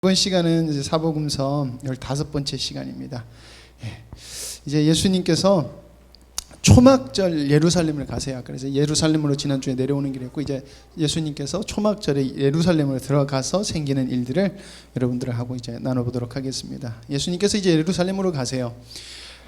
이번 시간은 이제 사복음서 15번째 시간입니다. 이제 예수님께서 초막절 예루살렘을 가세요. 그래서 예루살렘으로 지난주에 내려오는 길이었고, 이제 예수님께서 초막절에 예루살렘으로 들어가서 생기는 일들을 여러분들하고 이제 나눠보도록 하겠습니다. 예수님께서 이제 예루살렘으로 가세요.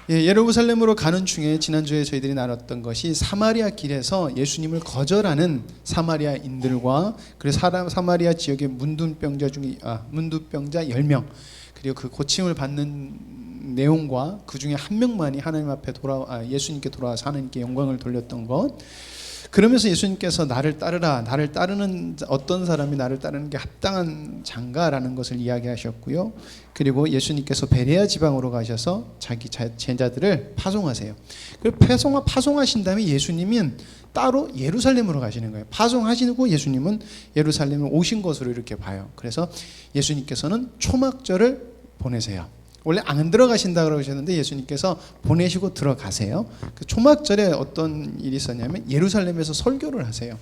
예루살렘으로 가는 중에 지난주에 저희들이 나눴던 것이 사마리아 길에서 예수님을 거절하는 사마리아인들과 그리고 사마리아 지역의 문둥병자 10명, 그리고 그 고침을 받는 내용과 그 중에 한 명만이 하나님 앞에 예수님께 돌아와서 하나님께 영광을 돌렸던 것. 그러면서 예수님께서 나를 따르라, 나를 따르는 어떤 사람이 나를 따르는 게 합당한 장가라는 것을 이야기하셨고요. 그리고 예수님께서 베레아 지방으로 가셔서 자기 제자들을 파송하세요. 그리고 파송하신 다음에 예수님은 따로 예루살렘으로 가시는 거예요. 파송하시고 예수님은 예루살렘에 오신 것으로 이렇게 봐요. 그래서 예수님께서는 초막절을 보내세요. 원래 안 들어가신다 그러셨는데 예수님께서 보내시고 들어가세요. 그 초막절에 어떤 일이 있었냐면 예루살렘에서 설교를 하세요.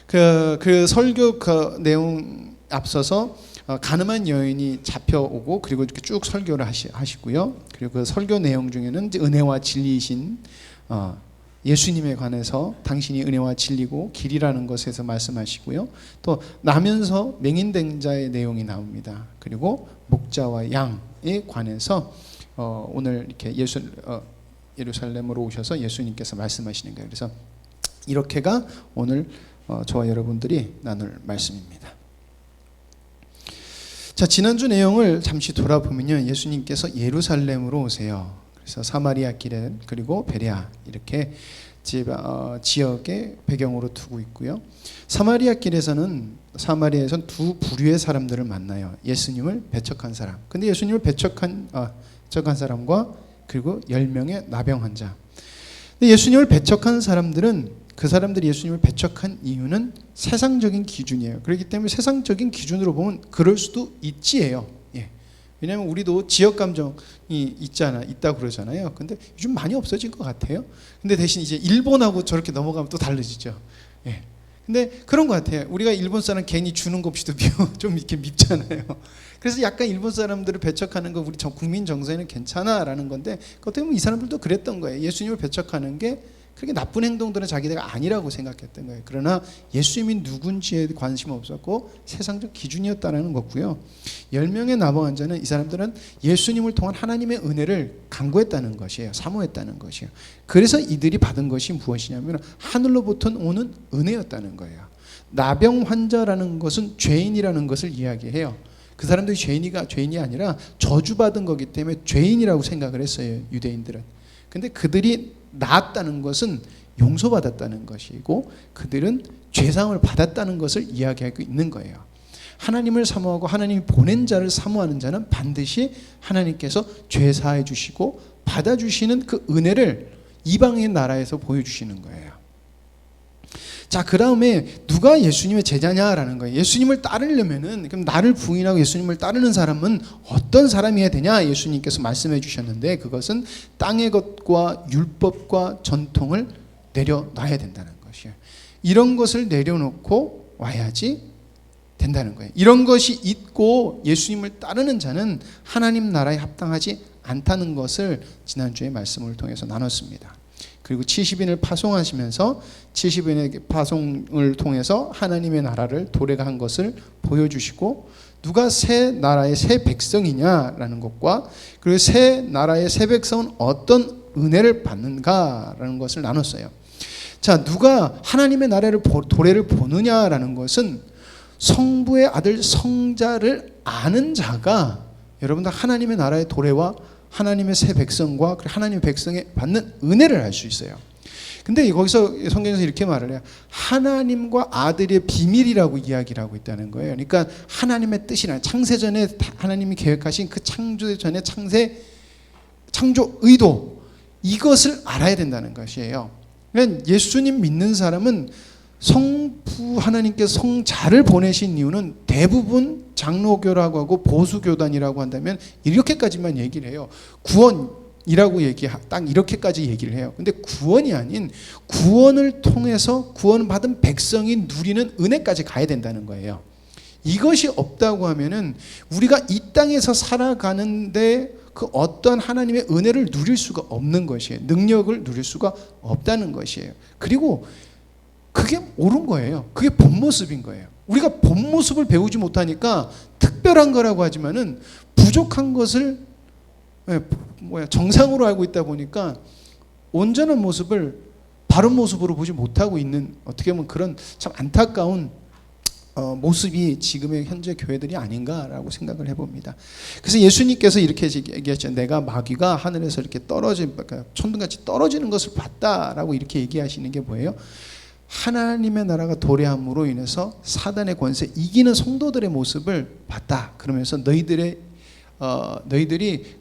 그 설교 그 내용 앞서서 가늠한 여인이 잡혀오고 그리고 이렇게 쭉 설교를 하시고요. 그리고 그 설교 내용 중에는 은혜와 진리이신 예수님에 관해서 당신이 은혜와 진리고 길이라는 것에서 말씀하시고요. 또 나면서 맹인된 자의 내용이 나옵니다. 그리고 목자와 양에 관해서 오늘 이렇게 예루살렘으로 오셔서 예수님께서 말씀하시는 거예요. 그래서 이렇게가 오늘 저와 여러분들이 나눌 말씀입니다. 자, 지난주 내용을 잠시 돌아보면요, 예수님께서 예루살렘으로 오세요. 그래서 사마리아 길에 그리고 베레아 이렇게 지역의 배경으로 두고 있고요. 사마리아 길에서는 두 부류의 사람들을 만나요. 예수님을 배척한 사람. 근데 예수님을 배척한 사람과 그리고 10명의 나병 환자. 근데 예수님을 배척한 사람들은 그 사람들이 예수님을 배척한 이유는 세상적인 기준이에요. 그렇기 때문에 세상적인 기준으로 보면 그럴 수도 있지예요. 왜냐하면 우리도 지역 감정이 있다고 그러잖아요. 근데 요즘 많이 없어진 것 같아요. 근데 대신 이제 일본하고 저렇게 넘어가면 또 달라지죠. 근데 그런 것 같아요. 우리가 일본 사람 괜히 주는 것 없이도 좀 이렇게 밉잖아요. 그래서 약간 일본 사람들을 배척하는 거 우리 국민 정서에는 괜찮아라는 건데, 어떻게 보면 이 사람들도 그랬던 거예요. 예수님을 배척하는 게 그렇게 나쁜 행동들은 자기네가 아니라고 생각했던 거예요. 그러나 예수님이 누군지에 관심 없었고 세상적 기준이었다는 거고요. 10명의 나병 환자는 이 사람들은 예수님을 통한 하나님의 은혜를 간구했다는 것이에요. 사모했다는 것이에요. 그래서 이들이 받은 것이 무엇이냐면 하늘로부터 오는 은혜였다는 거예요. 나병 환자라는 것은 죄인이라는 것을 이야기해요. 그 사람들이 죄인이 아니라 저주받은 거기 때문에 죄인이라고 생각을 했어요, 유대인들은. 근데 그들이 나았다는 것은 용서받았다는 것이고 그들은 죄사함을 받았다는 것을 이야기하고 있는 거예요. 하나님을 사모하고 하나님이 보낸 자를 사모하는 자는 반드시 하나님께서 죄사해 주시고 받아주시는 그 은혜를 이방의 나라에서 보여주시는 거예요. 자, 그 다음에 누가 예수님의 제자냐라는 거예요. 예수님을 따르려면은, 그럼 나를 부인하고 예수님을 따르는 사람은 어떤 사람이어야 되냐? 예수님께서 말씀해 주셨는데, 그것은 땅의 것과 율법과 전통을 내려놔야 된다는 것이에요. 이런 것을 내려놓고 와야지 된다는 거예요. 이런 것이 있고 예수님을 따르는 자는 하나님 나라에 합당하지 않다는 것을 지난주에 말씀을 통해서 나눴습니다. 그리고 70인을 파송하시면서 70인의 파송을 통해서 하나님의 나라를 도래한 것을 보여주시고, 누가 새 나라의 새 백성이냐라는 것과 그리고 새 나라의 새 백성은 어떤 은혜를 받는가라는 것을 나눴어요. 자, 누가 하나님의 나라를 도래를 보느냐라는 것은 성부의 아들 성자를 아는 자가 여러분들 하나님의 나라의 도래와 하나님의 새 백성과 하나님의 백성에 받는 은혜를 알 수 있어요. 근데 거기서 성경에서 이렇게 말을 해요. 하나님과 아들의 비밀이라고 이야기를 하고 있다는 거예요. 그러니까 하나님의 뜻이란 창세전에 하나님이 계획하신 그 창조전의 창조 의도, 이것을 알아야 된다는 것이에요. 그러니까 예수님 믿는 사람은 성부 하나님께서 성자를 보내신 이유는 대부분 장로교라고 하고 보수교단이라고 한다면 이렇게까지만 얘기를 해요. 구원이라고 딱 이렇게까지 얘기를 해요. 근데 구원이 아닌 구원을 통해서 구원받은 백성이 누리는 은혜까지 가야 된다는 거예요. 이것이 없다고 하면은 우리가 이 땅에서 살아가는데 그 어떤 하나님의 은혜를 누릴 수가 없는 것이에요. 능력을 누릴 수가 없다는 것이에요. 그리고 그게 옳은 거예요. 그게 본 모습인 거예요. 우리가 본 모습을 배우지 못하니까 특별한 거라고 하지만은 부족한 것을 정상으로 알고 있다 보니까 온전한 모습을 바른 모습으로 보지 못하고 있는, 어떻게 보면 그런 참 안타까운 모습이 지금의 현재 교회들이 아닌가라고 생각을 해봅니다. 그래서 예수님께서 이렇게 얘기하죠. 내가 마귀가 하늘에서 이렇게 그러니까 천둥같이 떨어지는 것을 봤다라고 이렇게 얘기하시는 게 뭐예요? 하나님의 나라가 도래함으로 인해서 사단의 권세 이기는 성도들의 모습을 봤다. 그러면서 너희들이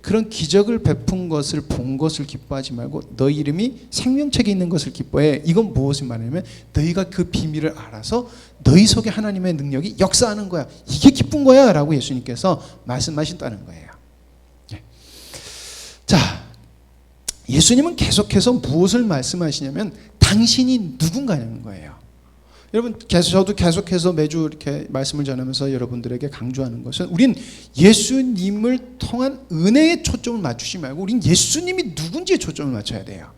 그런 기적을 베푼 것을 본 것을 기뻐하지 말고 너희 이름이 생명책에 있는 것을 기뻐해. 이건 무엇을 말하냐면 너희가 그 비밀을 알아서 너희 속에 하나님의 능력이 역사하는 거야. 이게 기쁜 거야 라고 예수님께서 말씀하신다는 거예요. 자, 예수님은 계속해서 무엇을 말씀하시냐면 당신이 누군가냐는 거예요. 여러분, 저도 계속해서 매주 이렇게 말씀을 전하면서 여러분들에게 강조하는 것은 우린 예수님을 통한 은혜에 초점을 맞추지 말고 우린 예수님이 누군지에 초점을 맞춰야 돼요.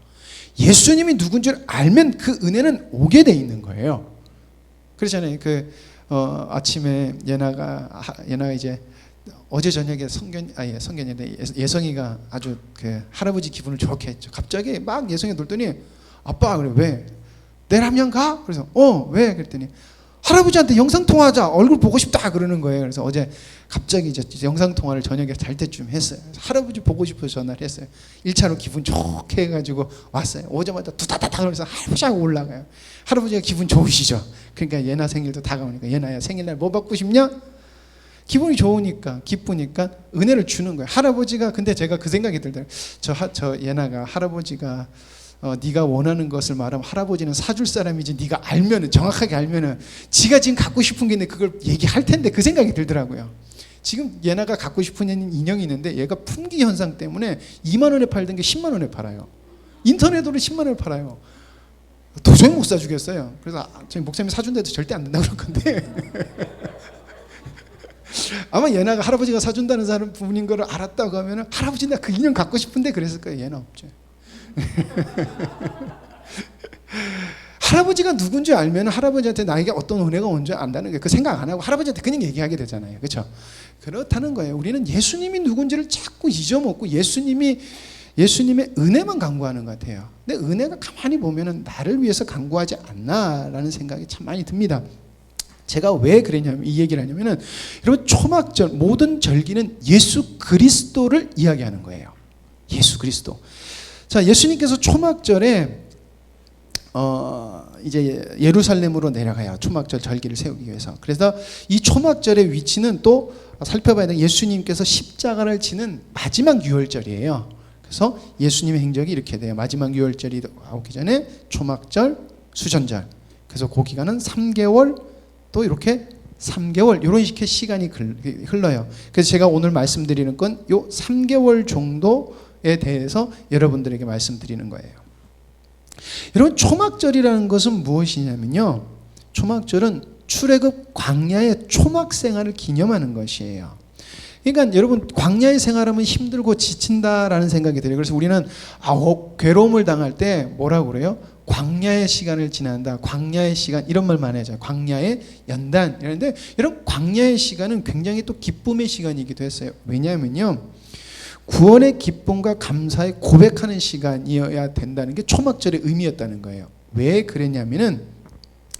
예수님이 누군지를 알면 그 은혜는 오게 돼 있는 거예요. 그렇잖아요. 아침에 예나가 이제 어제 저녁에 성견인데 예성이가 아주 그 할아버지 기분을 좋게 했죠. 갑자기 막 예성이 놀더니 아빠, 그래, 왜? 내일 함양 가? 그래서 왜? 그랬더니 할아버지한테 영상통화하자, 얼굴 보고 싶다 그러는 거예요. 그래서 어제 갑자기 이제 영상통화를 저녁에 잘 때쯤 했어요. 할아버지 보고 싶어서 전화를 했어요. 1차로 기분 좋게 해가지고 왔어요. 오자마자 두다다다 그러면서 할아버지 하고 올라가요. 할아버지가 기분 좋으시죠. 그러니까 예나 생일도 다가오니까 예나야 생일날 뭐 받고 싶냐? 기분이 좋으니까 기쁘니까 은혜를 주는 거예요. 할아버지가, 근데 제가 그 생각이 들더라고요. 저 예나가 할아버지가 네가 원하는 것을 말하면 할아버지는 사줄 사람이지, 네가 알면은, 정확하게 알면은 지가 지금 갖고 싶은 게 있는데 그걸 얘기할 텐데, 그 생각이 들더라고요. 지금 예나가 갖고 싶은 인형이 있는데 얘가 품귀 현상 때문에 2만 원에 팔던 게 10만 원에 팔아요. 인터넷으로 10만 원에 팔아요. 도저히 못 사주겠어요. 그래서 저희 목사님이 사준다도 절대 안 된다고 그럴 건데 아마 예나가 할아버지가 사준다는 사람 분인 걸 알았다고 하면 할아버지 나 그 인형 갖고 싶은데 그랬을 거예요. 예나 없죠. 할아버지가 누군지 알면 할아버지한테 나에게 어떤 은혜가 온 줄 안다는 거예요. 그 생각 안 하고 할아버지한테 그냥 얘기하게 되잖아요. 그렇죠? 그렇다는 거예요. 우리는 예수님이 누군지를 자꾸 잊어먹고 예수님의 은혜만 강구하는 것 같아요. 근데 은혜가 가만히 보면은 나를 위해서 강구하지 않나라는 생각이 참 많이 듭니다. 제가 왜 그랬냐면, 이 얘기를 하냐면은, 여러분, 초막절, 모든 절기는 예수 그리스도를 이야기하는 거예요. 예수 그리스도. 자, 예수님께서 초막절에 이제 예루살렘으로 내려가요. 초막절 절기를 세우기 위해서. 그래서 이 초막절의 위치는 또 살펴봐야 돼요. 예수님께서 십자가를 지는 마지막 유월절이에요. 그래서 예수님의 행적이 이렇게 돼요. 마지막 유월절이 오기 전에 초막절, 수전절. 그래서 그 기간은 3개월, 또 이렇게 3개월 이런 식의 시간이 흘러요. 그래서 제가 오늘 말씀드리는 건 요 3개월 정도에 대해서 여러분들에게 말씀드리는 거예요. 여러분, 초막절이라는 것은 무엇이냐면요, 초막절은 출애굽 광야의 초막 생활을 기념하는 것이에요. 그러니까 여러분, 광야의 생활하면 힘들고 지친다라는 생각이 들어요. 그래서 우리는 괴로움을 당할 때 뭐라고 그래요? 광야의 시간을 지난다. 광야의 시간, 이런 말 많이 하죠. 광야의 연단. 이런데 이런 광야의 시간은 굉장히 또 기쁨의 시간이기도 했어요. 왜냐하면요, 구원의 기쁨과 감사에 고백하는 시간이어야 된다는 게 초막절의 의미였다는 거예요. 왜 그랬냐면은,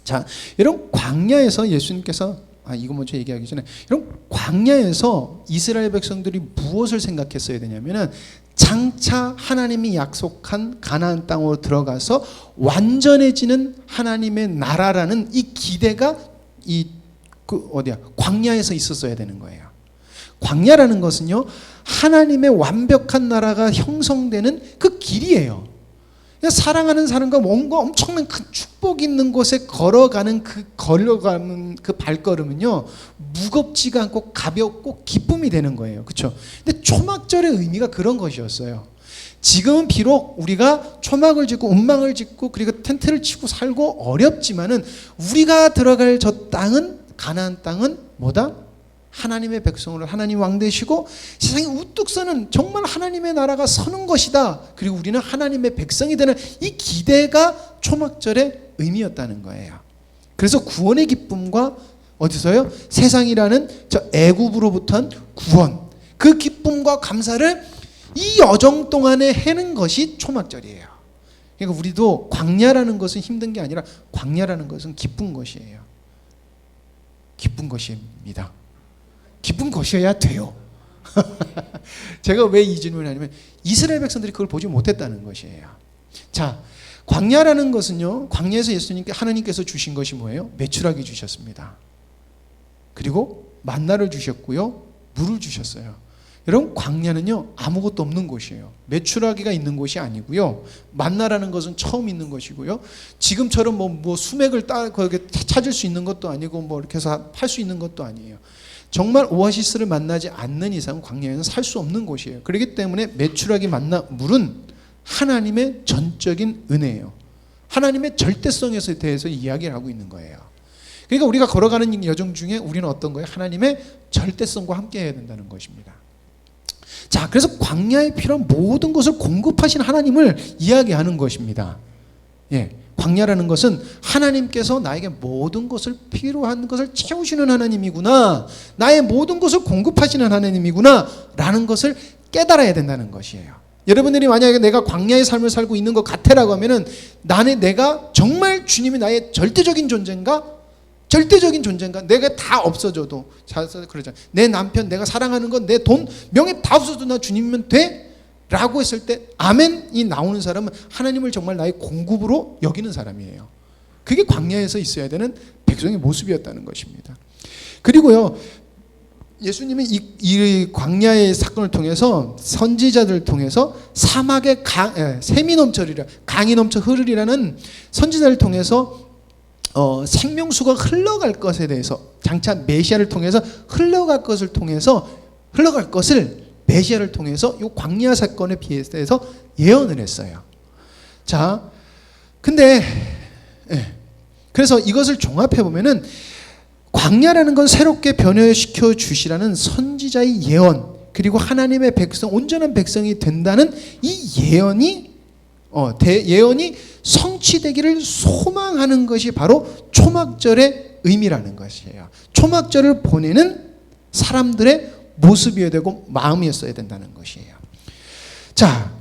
자, 이런 광야에서 예수님께서, 이거 먼저 얘기하기 전에, 이런 광야에서 이스라엘 백성들이 무엇을 생각했어야 되냐면은, 장차 하나님이 약속한 가나안 땅으로 들어가서 완전해지는 하나님의 나라라는 이 기대가 광야에서 있었어야 되는 거예요. 광야라는 것은요, 하나님의 완벽한 나라가 형성되는 그 길이에요. 사랑하는 사람과 뭔가 엄청난 큰 축복이 있는 곳에 걸어가는 그 발걸음은요, 무겁지가 않고 가볍고 기쁨이 되는 거예요. 그렇죠? 근데 초막절의 의미가 그런 것이었어요. 지금은 비록 우리가 초막을 짓고 운망을 짓고 그리고 텐트를 치고 살고 어렵지만은 우리가 들어갈 저 땅은 가나안 땅은 뭐다? 하나님의 백성으로 하나님 왕 되시고 세상에 우뚝 서는 정말 하나님의 나라가 서는 것이다. 그리고 우리는 하나님의 백성이 되는 이 기대가 초막절의 의미였다는 거예요. 그래서 구원의 기쁨과 어디서요? 세상이라는 저 애굽으로부터 구원, 그 기쁨과 감사를 이 여정 동안에 해는 것이 초막절이에요. 그러니까 우리도 광야라는 것은 힘든 게 아니라 광야라는 것은 기쁜 것이에요. 기쁜 것입니다. 기쁜 것이어야 돼요. 제가 왜 이 질문을 하냐면 이스라엘 백성들이 그걸 보지 못했다는 것이에요. 자, 광야라는 것은요, 광야에서 예수님께 하나님께서 주신 것이 뭐예요? 메추라기 주셨습니다. 그리고 만나를 주셨고요, 물을 주셨어요. 여러분, 광야는요 아무것도 없는 곳이에요. 메추라기가 있는 곳이 아니고요, 만나라는 것은 처음 있는 것이고요, 지금처럼 뭐 수맥을 거기 찾을 수 있는 것도 아니고 뭐 이렇게 해서 팔 수 있는 것도 아니에요. 정말 오아시스를 만나지 않는 이상 광야에는 살 수 없는 곳이에요. 그렇기 때문에 메추라기 만나 물은 하나님의 전적인 은혜예요. 하나님의 절대성에 대해서 이야기를 하고 있는 거예요. 그러니까 우리가 걸어가는 여정 중에 우리는 어떤 거예요? 하나님의 절대성과 함께 해야 된다는 것입니다. 자, 그래서 광야에 필요한 모든 것을 공급하신 하나님을 이야기하는 것입니다. 예, 광야라는 것은 하나님께서 나에게 모든 것을 필요한 것을 채우시는 하나님이구나, 나의 모든 것을 공급하시는 하나님이구나 라는 것을 깨달아야 된다는 것이에요. 여러분들이 만약에 내가 광야의 삶을 살고 있는 것 같아라고 하면은 내가 정말 주님이 나의 절대적인 존재인가? 절대적인 존재인가? 내가 다 없어져도, 그러잖아, 내 남편, 내가 사랑하는 건, 내 돈, 명예 다 없어도 나 주님이면 돼? 라고 했을 때 아멘이 나오는 사람은 하나님을 정말 나의 공급으로 여기는 사람이에요. 그게 광야에서 있어야 되는 백성의 모습이었다는 것입니다. 그리고요, 예수님은 이 광야의 사건을 통해서 선지자들을 통해서 사막에 샘이 넘쳐리라, 강이 넘쳐 흐르리라는 선지자를 통해서 생명수가 흘러갈 것에 대해서, 장차 메시아를 통해서 흘러갈 것을 메시아를 통해서 이 광야 사건에 비해서 예언을 했어요. 자, 근데 그래서 이것을 종합해 보면은 광야라는 건 새롭게 변화시켜 주시라는 선지자의 예언, 그리고 하나님의 백성, 온전한 백성이 된다는 이 예언이 성취되기를 소망하는 것이 바로 초막절의 의미라는 것이에요. 초막절을 보내는 사람들의 모습이어야 되고 마음이었어야 된다는 것이에요. 자,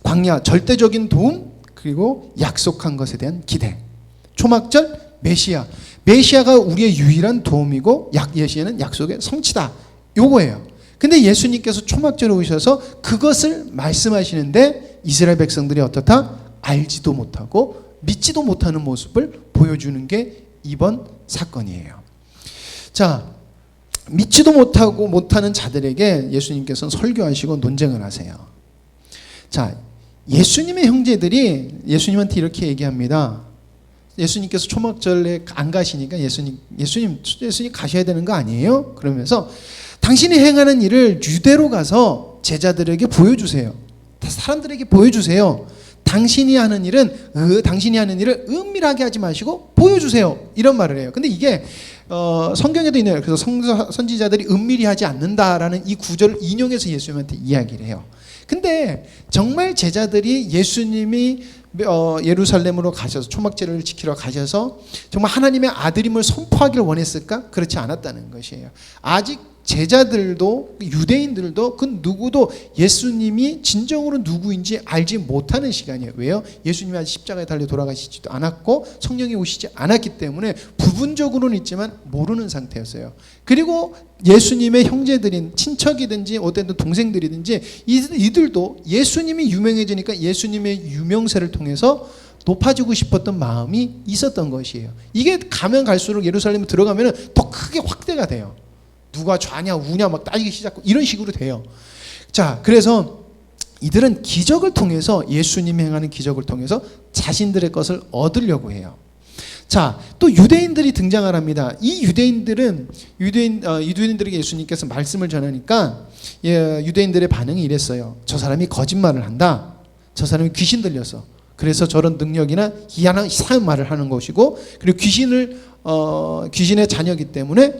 광야, 절대적인 도움, 그리고 약속한 것에 대한 기대. 초막절, 메시아가 우리의 유일한 도움이고 메시아는 약속의 성취다, 요거예요. 근데 예수님께서 초막절에 오셔서 그것을 말씀하시는데 이스라엘 백성들이 어떻다? 알지도 못하고 믿지도 못하는 모습을 보여주는 게 이번 사건이에요. 자, 믿지도 못하는 자들에게 예수님께서는 설교하시고 논쟁을 하세요. 자, 예수님의 형제들이 예수님한테 이렇게 얘기합니다. 예수님께서 초막절에 안 가시니까 예수님 가셔야 되는 거 아니에요? 그러면서 당신이 행하는 일을 유대로 가서 제자들에게 보여주세요. 사람들에게 보여주세요. 당신이 하는 일을 은밀하게 하지 마시고 보여주세요. 이런 말을 해요. 근데 이게 성경에도 있네요. 그래서 선지자들이 은밀히 하지 않는다라는 이 구절을 인용해서 예수님한테 이야기를 해요. 근데 정말 제자들이 예수님이 예루살렘으로 가셔서 초막절을 지키러 가셔서 정말 하나님의 아들임을 선포하기를 원했을까? 그렇지 않았다는 것이에요. 아직 제자들도, 유대인들도 그 누구도 예수님이 진정으로 누구인지 알지 못하는 시간이에요. 왜요? 예수님이 아직 십자가에 달려 돌아가시지도 않았고 성령이 오시지 않았기 때문에 부분적으로는 있지만 모르는 상태였어요. 그리고 예수님의 형제들인 친척이든지 어떤 동생들이든지 이들도 예수님이 유명해지니까 예수님의 유명세를 통해서 높아지고 싶었던 마음이 있었던 것이에요. 이게 가면 갈수록 예루살렘에 들어가면 더 크게 확대가 돼요. 누가 좌냐 우냐 막 따지기 시작하고 이런 식으로 돼요. 자, 그래서 이들은 기적을 통해서, 예수님이 행하는 기적을 통해서 자신들의 것을 얻으려고 해요. 자, 또 유대인들이 등장을 합니다. 이 유대인들은 유대인들에게 예수님께서 말씀을 전하니까 유대인들의 반응이 이랬어요. 저 사람이 거짓말을 한다. 저 사람이 귀신 들려서. 그래서 저런 능력이나 희한한 이상한 말을 하는 것이고, 그리고 귀신의 자녀이기 때문에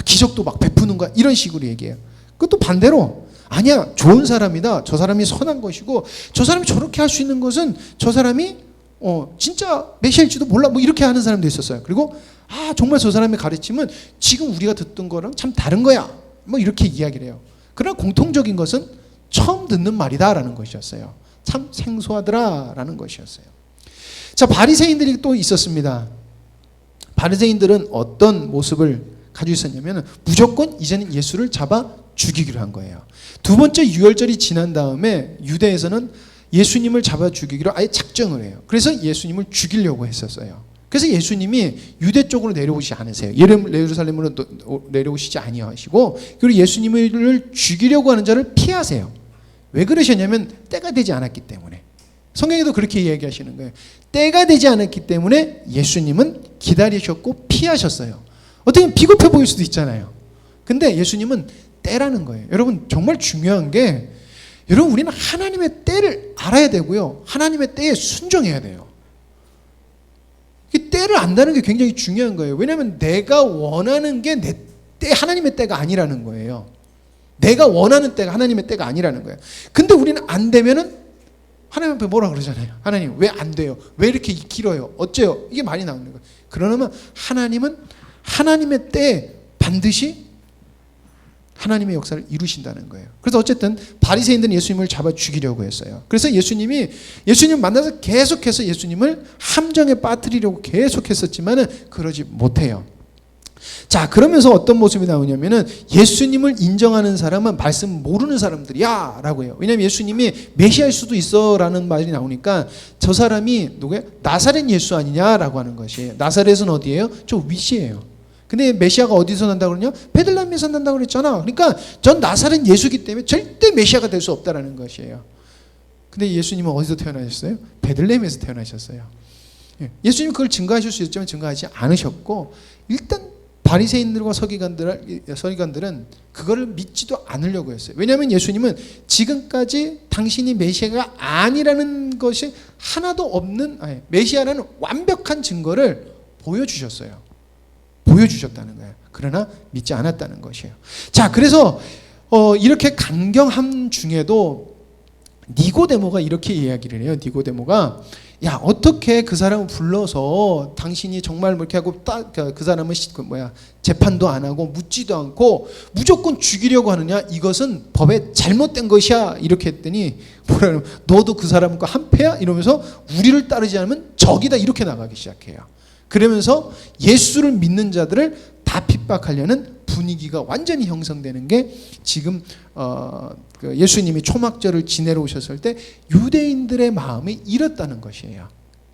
기적도 막 베푸는 거야, 이런 식으로 얘기해요. 그것도 반대로 아니야, 좋은 사람이다, 저 사람이 선한 것이고, 저 사람이 저렇게 할 수 있는 것은 저 사람이 진짜 메시아일지도 몰라, 뭐 이렇게 하는 사람도 있었어요. 그리고 정말 저 사람의 가르침은 지금 우리가 듣던 거랑 참 다른 거야, 뭐 이렇게 이야기를 해요. 그러나 공통적인 것은 처음 듣는 말이다라는 것이었어요. 참 생소하더라라는 것이었어요. 자, 바리새인들이 또 있었습니다. 바리새인들은 어떤 모습을 가지고 있었냐면 무조건 이제는 예수를 잡아 죽이기로 한 거예요. 두 번째 유월절이 지난 다음에 유대에서는 예수님을 잡아 죽이기로 아예 작정을 해요. 그래서 예수님을 죽이려고 했었어요. 그래서 예수님이 유대 쪽으로 내려오시지 않으세요. 예루살렘으로 내려오시지 아니하시고, 그리고 예수님을 죽이려고 하는 자를 피하세요. 왜 그러셨냐면 때가 되지 않았기 때문에. 성경에도 그렇게 이야기하시는 거예요. 때가 되지 않았기 때문에 예수님은 기다리셨고 피하셨어요. 어떻게 보면 비겁해 보일 수도 있잖아요. 근데 예수님은 때라는 거예요. 여러분, 정말 중요한 게, 여러분, 우리는 하나님의 때를 알아야 되고요, 하나님의 때에 순종해야 돼요. 이 때를 안다는 게 굉장히 중요한 거예요. 왜냐하면 내가 원하는 게 내 때, 하나님의 때가 아니라는 거예요. 내가 원하는 때가 하나님의 때가 아니라는 거예요. 근데 우리는 안 되면은 하나님 앞에 뭐라 그러잖아요. 하나님 왜 안 돼요? 왜 이렇게 길어요? 어째요? 이게 많이 나오는 거예요. 그러면 하나님은 하나님의 때에 반드시 하나님의 역사를 이루신다는 거예요. 그래서 어쨌든 바리새인들은 예수님을 잡아 죽이려고 했어요. 그래서 예수님 만나서 계속해서 예수님을 함정에 빠뜨리려고 계속했었지만은 그러지 못해요. 자, 그러면서 어떤 모습이 나오냐면은 예수님을 인정하는 사람은 말씀 모르는 사람들이야 라고 해요. 왜냐하면 예수님이 메시아일 수도 있어 라는 말이 나오니까 저 사람이 누구예요? 나사렛 예수 아니냐라고 하는 것이에요. 나사렛은 어디예요? 저 위시예요. 근데 메시아가 어디서 난다고 그러냐? 베들레헴에서 난다고 그랬잖아. 그러니까 전 나사렛 예수기 때문에 절대 메시아가 될 수 없다라는 것이에요. 근데 예수님은 어디서 태어나셨어요? 베들레헴에서 태어나셨어요. 예수님은 그걸 증거하실 수 있지만 증거하지 않으셨고, 일단 바리새인들과 서기관들은 그거를 믿지도 않으려고 했어요. 왜냐하면 예수님은 지금까지 당신이 메시아가 아니라는 것이 하나도 없는, 메시아라는 완벽한 증거를 보여주셨어요. 보여주셨다는 거예요. 그러나 믿지 않았다는 것이에요. 자, 그래서 이렇게 강경함 중에도 니고데모가 이렇게 이야기를 해요. 니고데모가, 야, 어떻게 그 사람을 불러서 당신이 정말 이렇게 하고 그 사람은 재판도 안 하고 묻지도 않고 무조건 죽이려고 하느냐? 이것은 법에 잘못된 것이야. 이렇게 했더니 뭐라, 너도 그 사람과 한패야? 이러면서 우리를 따르지 않으면 적이다. 이렇게 나가기 시작해요. 그러면서 예수를 믿는 자들을 다 핍박하려는 분위기가 완전히 형성되는 게 지금 예수님이 초막절을 지내러 오셨을 때 유대인들의 마음이 이렇다는 것이에요.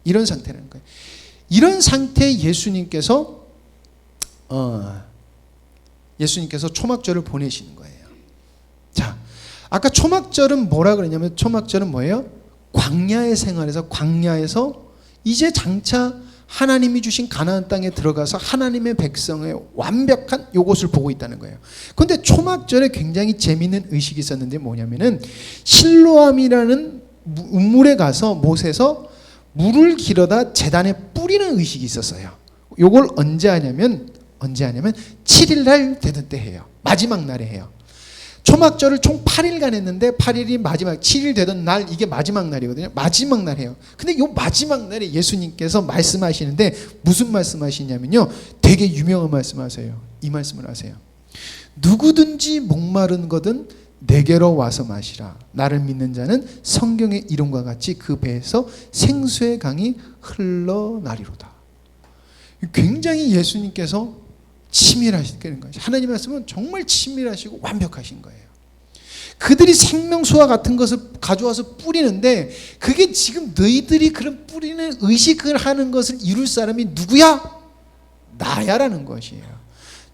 이런 상태라는 거예요. 이런 상태에 예수님께서 초막절을 보내시는 거예요. 자, 아까 초막절은 뭐라 그랬냐면, 초막절은 뭐예요? 광야의 생활에서, 광야에서 이제 장차 하나님이 주신 가나안 땅에 들어가서 하나님의 백성의 완벽한 요것을 보고 있다는 거예요. 그런데 초막절에 굉장히 재미있는 의식이 있었는데 뭐냐면은, 실로암이라는 우물에 가서 못에서 물을 길어다 제단에 뿌리는 의식이 있었어요. 요걸 언제 하냐면 7일 날 되던 때 해요. 마지막 날에 해요. 초막절을 총 8일간 했는데 8일이 마지막, 7일 되던 날, 이게 마지막 날이거든요. 마지막 날 해요. 근데 이 마지막 날에 예수님께서 말씀하시는데 무슨 말씀하시냐면요, 되게 유명한 말씀하세요. 이 말씀을 하세요. 누구든지 목마른 거든 내게로 와서 마시라. 나를 믿는 자는 성경의 이름과 같이 그 배에서 생수의 강이 흘러나리로다. 굉장히 예수님께서 치밀하시는 거예요. 하나님 말씀은 정말 치밀하시고 완벽하신 거예요. 그들이 생명수와 같은 것을 가져와서 뿌리는데, 그게 지금 너희들이 그런 뿌리는 의식을 하는 것을 이룰 사람이 누구야? 나야라는 것이에요.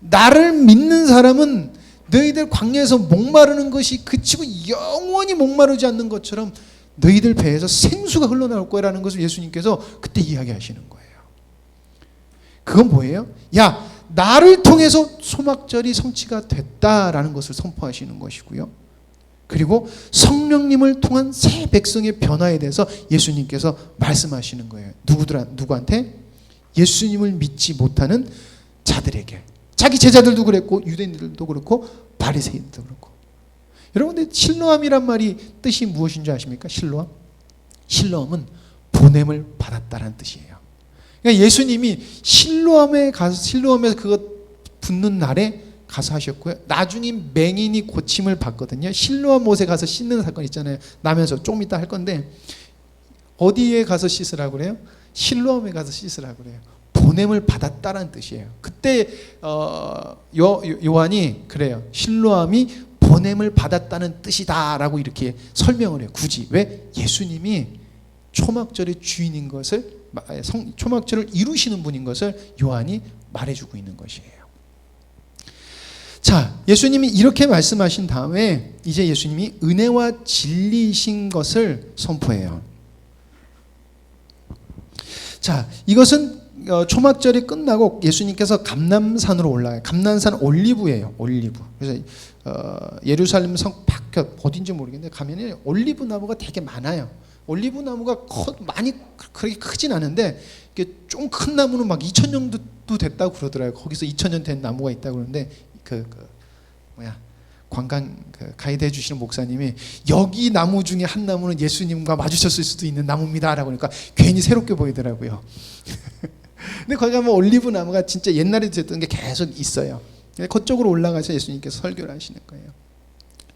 나를 믿는 사람은 너희들 광야에서 목마르는 것이 그치고 영원히 목마르지 않는 것처럼 너희들 배에서 생수가 흘러나올 거라는 것을 예수님께서 그때 이야기하시는 거예요. 그건 뭐예요? 야, 나를 통해서 초막절이 성취가 됐다라는 것을 선포하시는 것이고요. 그리고 성령님을 통한 새 백성의 변화에 대해서 예수님께서 말씀하시는 거예요. 누구한테? 예수님을 믿지 못하는 자들에게. 자기 제자들도 그랬고 유대인들도 그렇고 바리새인들도 그렇고. 여러분들 실로암이란 말이 뜻이 무엇인 줄 아십니까? 실로암? 실로암은 보냄을 받았다라는 뜻이에요. 그러니까 예수님이 실로암에서 그거 붙는 날에 가서 하셨고요. 나중에 맹인이 고침을 받거든요. 실로암 못에 가서 씻는 사건 있잖아요. 나면서 좀 이따 할 건데 어디에 가서 씻으라고 그래요? 실로암에 가서 씻으라고 그래요. 보냄을 받았다라는 뜻이에요. 그때 요한이 그래요. 실로암이 보냄을 받았다는 뜻이다라고 이렇게 설명을 해요. 굳이. 왜? 예수님이 초막절의 주인인 것을, 초막절을 이루시는 분인 것을 요한이 말해주고 있는 것이에요. 자, 예수님이 이렇게 말씀하신 다음에 이제 예수님이 은혜와 진리이신 것을 선포해요. 자, 이것은 초막절이 끝나고 예수님께서 감람산으로 올라가요. 감람산 올리브예요. 올리브. 그래서 예루살렘 성 밖에 어딘지 모르겠는데 가면은 올리브 나무가 되게 많아요. 올리브 나무가 많이 그렇게 크진 않은데 좀 큰 나무는 막 2000년도 됐다고 그러더라고요. 거기서 2000년 된 나무가 있다고 그러는데 관광 가이드 해주시는 목사님이 여기 나무 중에 한 나무는 예수님과 마주쳤을 수도 있는 나무입니다라고 하니까 괜히 새롭게 보이더라고요. 근데 거기 가면 올리브 나무가 진짜 옛날에 됐던 게 계속 있어요. 그쪽으로 올라가서 예수님께서 설교를 하시는 거예요.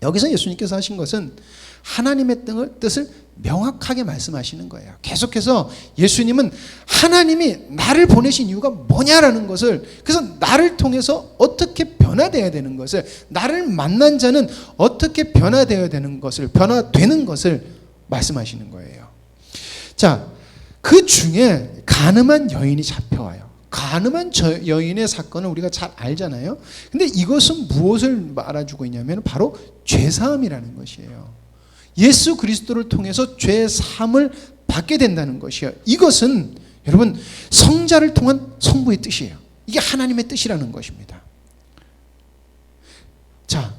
여기서 예수님께서 하신 것은 하나님의 뜻을 명확하게 말씀하시는 거예요. 계속해서 예수님은 하나님이 나를 보내신 이유가 뭐냐라는 것을, 그래서 나를 통해서 어떻게 변화되어야 되는 것을, 나를 만난 자는 어떻게 변화되어야 되는 것을, 변화되는 것을 말씀하시는 거예요. 자, 그 중에 가늠한 여인이 잡혀와요. 가늠한 여인의 사건을 우리가 잘 알잖아요. 근데 이것은 무엇을 말해주고 있냐면 바로 죄사함이라는 것이에요. 예수 그리스도를 통해서 죄사함을 받게 된다는 것이에요. 이것은 여러분 성자를 통한 성부의 뜻이에요. 이게 하나님의 뜻이라는 것입니다. 자,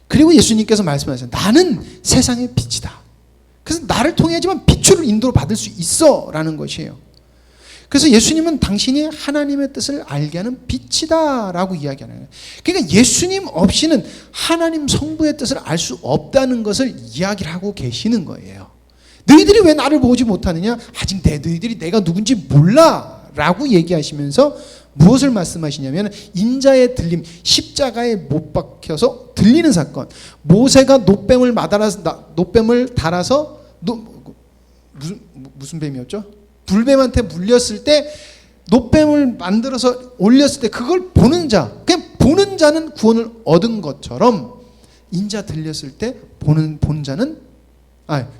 그리고 예수님께서 말씀하셨어요. 나는 세상의 빛이다. 그래서 나를 통해야지만 빛을 인도를 받을 수 있어 라는 것이에요. 그래서 예수님은 당신이 하나님의 뜻을 알게 하는 빛이다 라고 이야기하는 거예요. 그러니까 예수님 없이는 하나님 성부의 뜻을 알 수 없다는 것을 이야기를 하고 계시는 거예요. 너희들이 왜 나를 보지 못하느냐? 아직 너희들이 내가 누군지 몰라 라고 얘기하시면서 무엇을 말씀하시냐면 인자의 들림, 십자가에 못 박혀서 들리는 사건. 모세가 노뱀을 달아서 무슨 뱀이었죠? 불뱀한테 물렸을 때 노뱀을 만들어서 올렸을 때 그걸 보는 자, 그냥 보는 자는 구원을 얻은 것처럼 인자 들렸을 때 보는 자는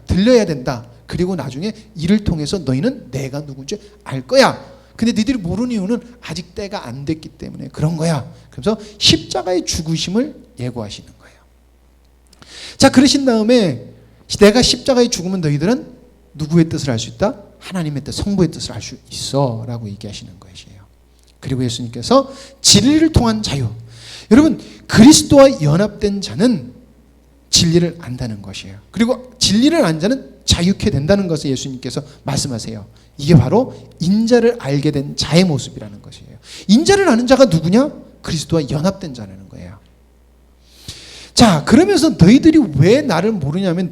들려야 된다. 그리고 나중에 이를 통해서 너희는 내가 누군지 알 거야. 근데 너희들이 모르는 이유는 아직 때가 안 됐기 때문에 그런 거야. 그래서 십자가의 죽으심을 예고하시는 거예요. 자, 그러신 다음에 내가 십자가에 죽으면 너희들은 누구의 뜻을 알 수 있다? 하나님의 뜻, 성부의 뜻을 알 수 있어 라고 얘기하시는 것이에요. 그리고 예수님께서 진리를 통한 자유. 여러분, 그리스도와 연합된 자는 진리를 안다는 것이에요. 그리고 진리를 안 자는 자유케 된다는 것을 예수님께서 말씀하세요. 이게 바로 인자를 알게 된 자의 모습이라는 것이에요. 인자를 아는 자가 누구냐? 그리스도와 연합된 자라는 거예요. 자, 그러면서 너희들이 왜 나를 모르냐면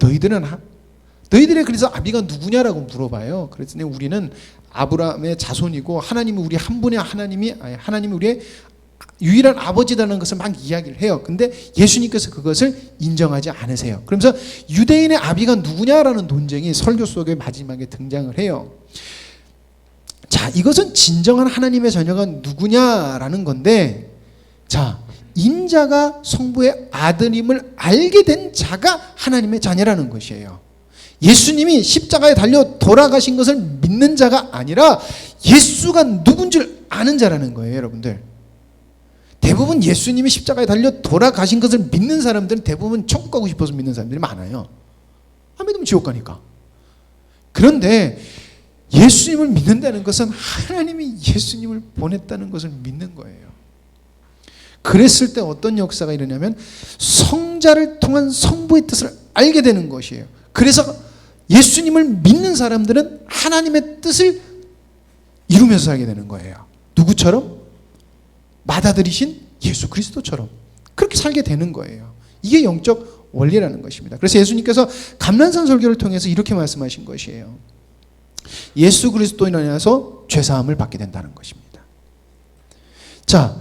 너희들의 그래서 아비가 누구냐라고 물어봐요. 그랬더니 우리는 아브라함의 자손이고 하나님이 우리 한 분의 하나님이 우리의 유일한 아버지라는 것을 막 이야기를 해요. 근데 예수님께서 그것을 인정하지 않으세요. 그러면서 유대인의 아비가 누구냐라는 논쟁이 설교 속에 마지막에 등장을 해요. 자, 이것은 진정한 하나님의 자녀가 누구냐라는 건데, 자, 인자가 성부의 아들임을 알게 된 자가 하나님의 자녀라는 것이에요. 예수님이 십자가에 달려 돌아가신 것을 믿는 자가 아니라 예수가 누군지를 아는 자라는 거예요, 여러분들. 대부분 예수님이 십자가에 달려 돌아가신 것을 믿는 사람들은 대부분 천국 가고 싶어서 믿는 사람들이 많아요. 안 믿으면 지옥 가니까. 그런데 예수님을 믿는다는 것은 하나님이 예수님을 보냈다는 것을 믿는 거예요. 그랬을 때 어떤 역사가 일어나냐면 성자를 통한 성부의 뜻을 알게 되는 것이에요. 그래서 예수님을 믿는 사람들은 하나님의 뜻을 이루면서 살게 되는 거예요. 누구처럼? 맏아들이신 예수 그리스도처럼 그렇게 살게 되는 거예요. 이게 영적 원리라는 것입니다. 그래서 예수님께서 감난산 설교를 통해서 이렇게 말씀하신 것이에요. 예수 그리스도로 인해서 죄사함을 받게 된다는 것입니다. 자,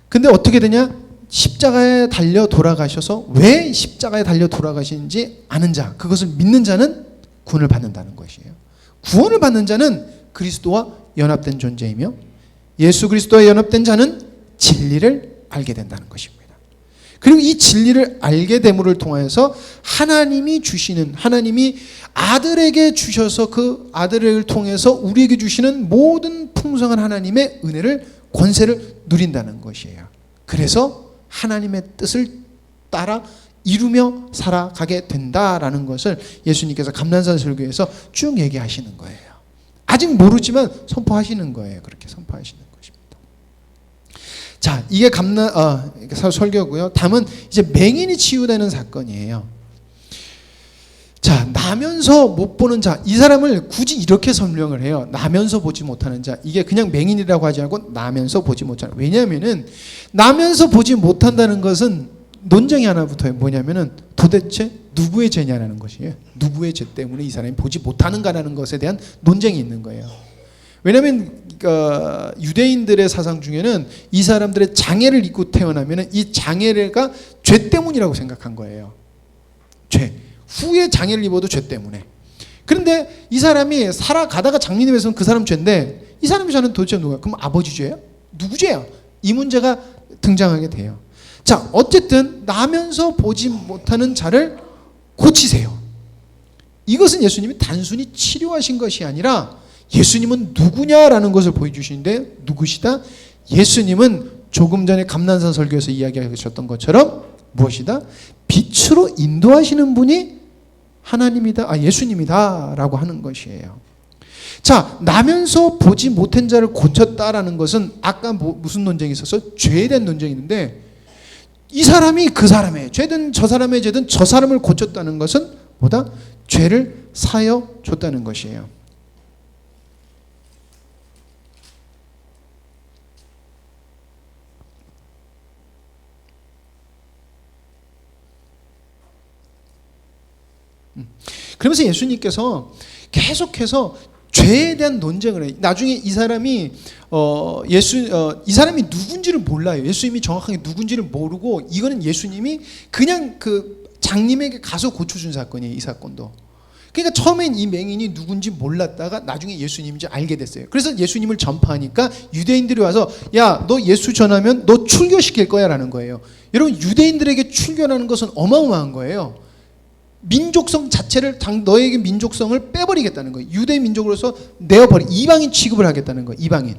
근데 어떻게 되냐? 십자가에 달려 돌아가셔서 왜 십자가에 달려 돌아가시는지 아는 자, 그것을 믿는 자는 구원을 받는다는 것이에요. 구원을 받는 자는 그리스도와 연합된 존재이며 예수 그리스도와 연합된 자는 진리를 알게 된다는 것입니다. 그리고 이 진리를 알게 됨을 통해서 하나님이 주시는, 하나님이 아들에게 주셔서 그 아들을 통해서 우리에게 주시는 모든 풍성한 하나님의 은혜를, 권세를 누린다는 것이에요. 그래서 하나님의 뜻을 따라 이루며 살아가게 된다라는 것을 예수님께서 감난산 설교에서 쭉 얘기하시는 거예요. 아직 모르지만 선포하시는 거예요. 그렇게 선포하시는 것입니다. 자, 이게 설교고요. 다음은 이제 맹인이 치유되는 사건이에요. 자, 나면서 못 보는 자, 이 사람을 굳이 이렇게 설명을 해요. 나면서 보지 못하는 자. 이게 그냥 맹인이라고 하지 않고 나면서 보지 못하는. 왜냐하면은 나면서 보지 못한다는 것은 논쟁이 하나 붙어요. 뭐냐면은 도대체 누구의 죄냐라는 것이에요. 누구의 죄 때문에 이 사람이 보지 못하는가라는 것에 대한 논쟁이 있는 거예요. 왜냐하면 유대인들의 사상 중에는 이 사람들의 장애를 입고 태어나면은 이 장애가 죄 때문이라고 생각한 거예요. 죄. 후에 장애를 입어도 죄 때문에. 그런데 이 사람이 살아가다가 장님이 돼서는 그 사람 죄인데 이 사람의 죄는 도대체 누구야? 그럼 아버지 죄야? 누구 죄야? 이 문제가 등장하게 돼요. 자, 어쨌든 나면서 보지 못하는 자를 고치세요. 이것은 예수님이 단순히 치료하신 것이 아니라 예수님은 누구냐라는 것을 보여주시는데 누구시다? 예수님은 조금 전에 감난산 설교에서 이야기하셨던 것처럼 무엇이다? 빛으로 인도하시는 분이 하나님이다, 예수님이다라고 하는 것이에요. 자, 나면서 보지 못한 자를 고쳤다라는 것은 아까 무슨 논쟁이 있었어? 죄에 대한 논쟁이 있는데 이 사람이 그 사람의 죄든 저 사람의 죄든 저 사람을 고쳤다는 것은 뭐다? 죄를 사여 줬다는 것이에요. 그러면서 예수님께서 계속해서 죄에 대한 논쟁을 해요. 나중에 이 사람이 이 사람이 누군지를 몰라요. 예수님이 정확하게 누군지를 모르고 이거는 예수님이 그냥 그 장님에게 가서 고쳐준 사건이에요. 이 사건도. 그러니까 처음엔 이 맹인이 누군지 몰랐다가 나중에 예수님인지 알게 됐어요. 그래서 예수님을 전파하니까 유대인들이 와서 야, 너 예수 전하면 너 출교시킬 거야 라는 거예요. 여러분, 유대인들에게 출교라는 것은 어마어마한 거예요. 민족성 자체를 너에게 민족성을 빼버리겠다는 거예요. 유대 민족으로서 내어버리 이방인 취급을 하겠다는 거예요. 이방인.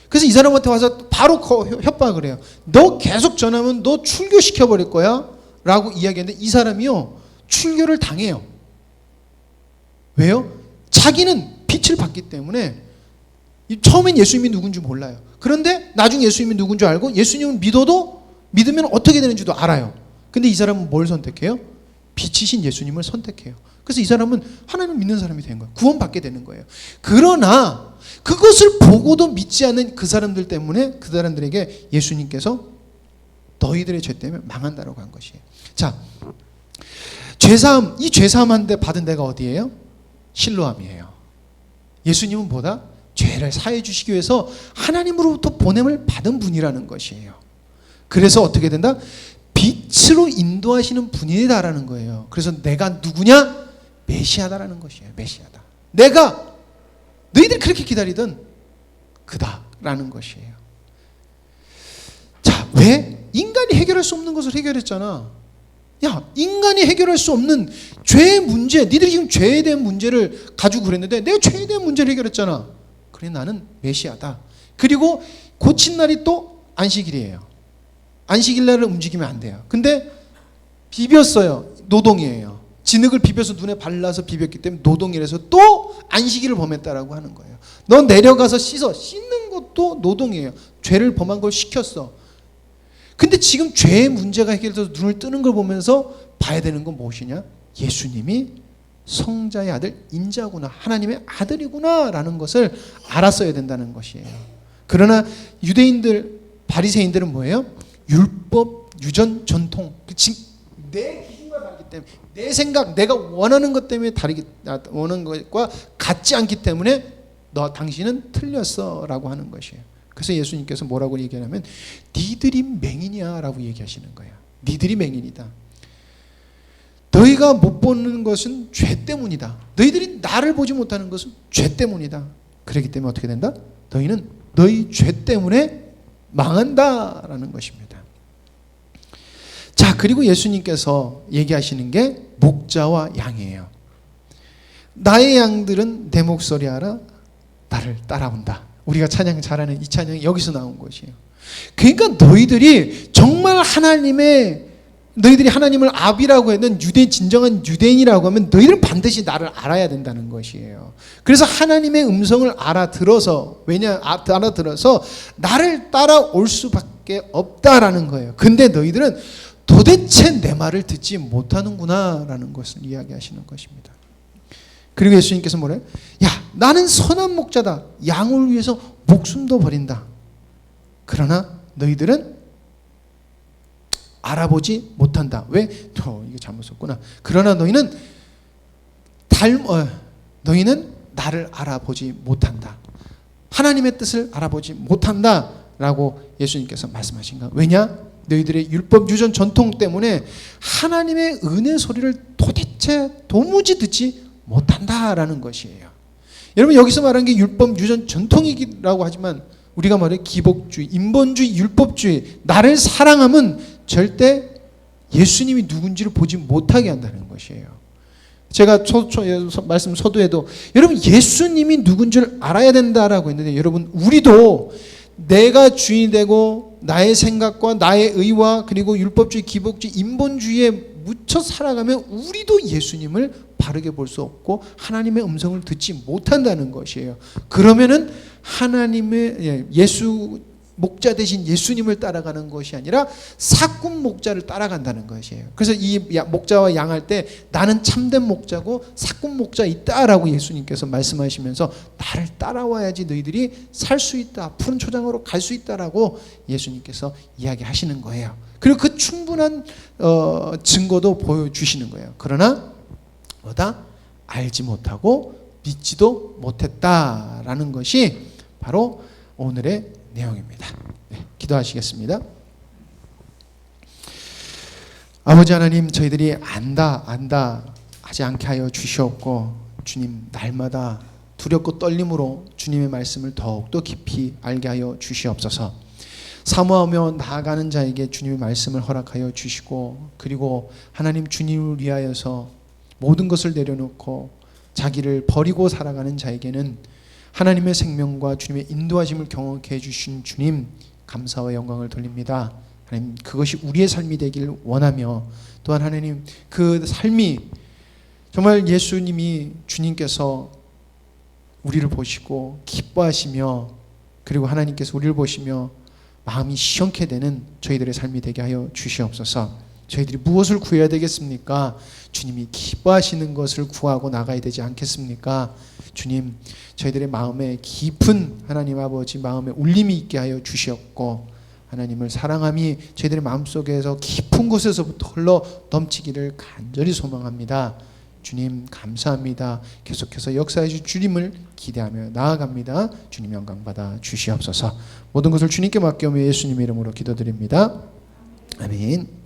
그래서 이 사람한테 와서 바로 협박을 해요. 너 계속 전하면 너 출교시켜버릴 거야 라고 이야기했는데 이 사람이요 출교를 당해요. 왜요? 자기는 빛을 봤기 때문에 처음엔 예수님이 누군지 몰라요. 그런데 나중에 예수님이 누군지 알고 예수님을 믿으면 어떻게 되는지도 알아요. 근데 이 사람은 뭘 선택해요? 빛이신 예수님을 선택해요. 그래서 이 사람은 하나님을 믿는 사람이 된 거예요. 구원받게 되는 거예요. 그러나 그것을 보고도 믿지 않는 그 사람들 때문에 그 사람들에게 예수님께서 너희들의 죄 때문에 망한다라고 한 것이에요. 자, 죄사함, 이 죄사함한테 받은 데가 어디예요? 실로암이에요. 예수님은 보다 죄를 사해 주시기 위해서 하나님으로부터 보냄을 받은 분이라는 것이에요. 그래서 어떻게 된다? 빛으로 인도하시는 분이다라는 거예요. 그래서 내가 누구냐? 메시아다라는 것이에요. 메시아다. 내가 너희들이 그렇게 기다리던 그다라는 것이에요. 자, 왜? 인간이 해결할 수 없는 것을 해결했잖아. 야, 인간이 해결할 수 없는 죄의 문제, 니들이 지금 죄에 대한 문제를 가지고 그랬는데 내가 죄에 대한 문제를 해결했잖아. 그래, 나는 메시아다. 그리고 고친 날이 또 안식일이에요. 안식일 날을 움직이면 안 돼요. 근데 비볐어요. 노동이에요. 진흙을 비벼서 눈에 발라서 비볐기 때문에 노동이라서 또 안식일을 범했다라고 하는 거예요. 너 내려가서 씻는 것도 노동이에요. 죄를 범한 걸 시켰어. 근데 지금 죄의 문제가 해결돼서 눈을 뜨는 걸 보면서 봐야 되는 건 무엇이냐? 예수님이 성자의 아들, 인자구나, 하나님의 아들이구나 라는 것을 알았어야 된다는 것이에요. 그러나 유대인들, 바리새인들은 뭐예요? 율법, 유전, 전통, 내 기준과 다르기 때문에, 내 생각, 내가 원하는 것 때문에 원하는 것과 같지 않기 때문에 당신은 틀렸어 라고 하는 것이에요. 그래서 예수님께서 뭐라고 얘기하냐면 니들이 맹인이야 라고 얘기하시는 거예요. 니들이 맹인이다. 너희가 못 보는 것은 죄 때문이다. 너희들이 나를 보지 못하는 것은 죄 때문이다. 그렇기 때문에 어떻게 된다? 너희는 너희 죄 때문에 망한다라는 것입니다. 자, 그리고 예수님께서 얘기하시는 게 목자와 양이에요. 나의 양들은 내 목소리 알아 나를 따라온다. 우리가 찬양 잘하는 이 찬양이 여기서 나온 것이에요. 그러니까 너희들이 정말 너희들이 하나님을 아비라고 하는 진정한 유대인이라고 하면 너희들은 반드시 나를 알아야 된다는 것이에요. 그래서 하나님의 음성을 알아들어서 나를 따라올 수밖에 없다라는 거예요. 근데 너희들은 도대체 내 말을 듣지 못하는구나 라는 것을 이야기하시는 것입니다. 그리고 예수님께서 뭐래요? 야, 나는 선한 목자다. 양을 위해서 목숨도 버린다. 그러나 너희들은 알아보지 못한다. 왜? 이거 잘못 썼구나. 그러나 너희는 나를 알아보지 못한다. 하나님의 뜻을 알아보지 못한다 라고 예수님께서 말씀하신 거야. 왜냐? 너희들의 율법, 유전, 전통 때문에 하나님의 은혜 소리를 도무지 듣지 못한다라는 것이에요. 여러분, 여기서 말하는 게 율법, 유전, 전통이라고 하지만 우리가 말해 기복주의, 인본주의, 율법주의, 나를 사랑하면 절대 예수님이 누군지를 보지 못하게 한다는 것이에요. 제가 말씀 서두에도 여러분 예수님이 누군지를 알아야 된다라고 했는데, 여러분 우리도 내가 주인이 되고 나의 생각과 나의 의와 그리고 율법주의, 기복주의, 인본주의에 묻혀 살아가면 우리도 예수님을 바르게 볼 수 없고 하나님의 음성을 듣지 못한다는 것이에요. 그러면은 하나님의 목자 대신 예수님을 따라가는 것이 아니라 사꾼 목자를 따라간다는 것이에요. 그래서 이 목자와 양할 때 나는 참된 목자고 사꾼 목자 있다라고 예수님께서 말씀하시면서 나를 따라와야지 너희들이 살 수 있다, 푸른 초장으로 갈 수 있다라고 예수님께서 이야기하시는 거예요. 그리고 그 충분한 증거도 보여주시는 거예요. 그러나 알지 못하고 믿지도 못했다라는 것이 바로 오늘의 내용입니다. 네, 기도하시겠습니다. 아버지 하나님, 저희들이 안다 하지 않게 하여 주시옵고, 주님 날마다 두렵고 떨림으로 주님의 말씀을 더욱더 깊이 알게 하여 주시옵소서. 사모하며 나아가는 자에게 주님의 말씀을 허락하여 주시고, 그리고 하나님 주님을 위하여서 모든 것을 내려놓고 자기를 버리고 살아가는 자에게는 하나님의 생명과 주님의 인도하심을 경험케 해주신 주님, 감사와 영광을 돌립니다. 하나님, 그것이 우리의 삶이 되길 원하며, 또한 하나님 그 삶이 정말 예수님이, 주님께서 우리를 보시고 기뻐하시며, 그리고 하나님께서 우리를 보시며 마음이 시원케 되는 저희들의 삶이 되게 하여 주시옵소서. 저희들이 무엇을 구해야 되겠습니까? 주님이 기뻐하시는 것을 구하고 나가야 되지 않겠습니까? 주님, 저희들의 마음에 깊은 하나님 아버지 마음에 울림이 있게 하여 주시옵고, 하나님을 사랑함이 저희들의 마음속에서 깊은 곳에서부터 흘러 넘치기를 간절히 소망합니다. 주님 감사합니다. 계속해서 역사해 주실 주님을 기대하며 나아갑니다. 주님 영광 받아 주시옵소서. 모든 것을 주님께 맡겨오며 예수님 이름으로 기도드립니다. 아멘.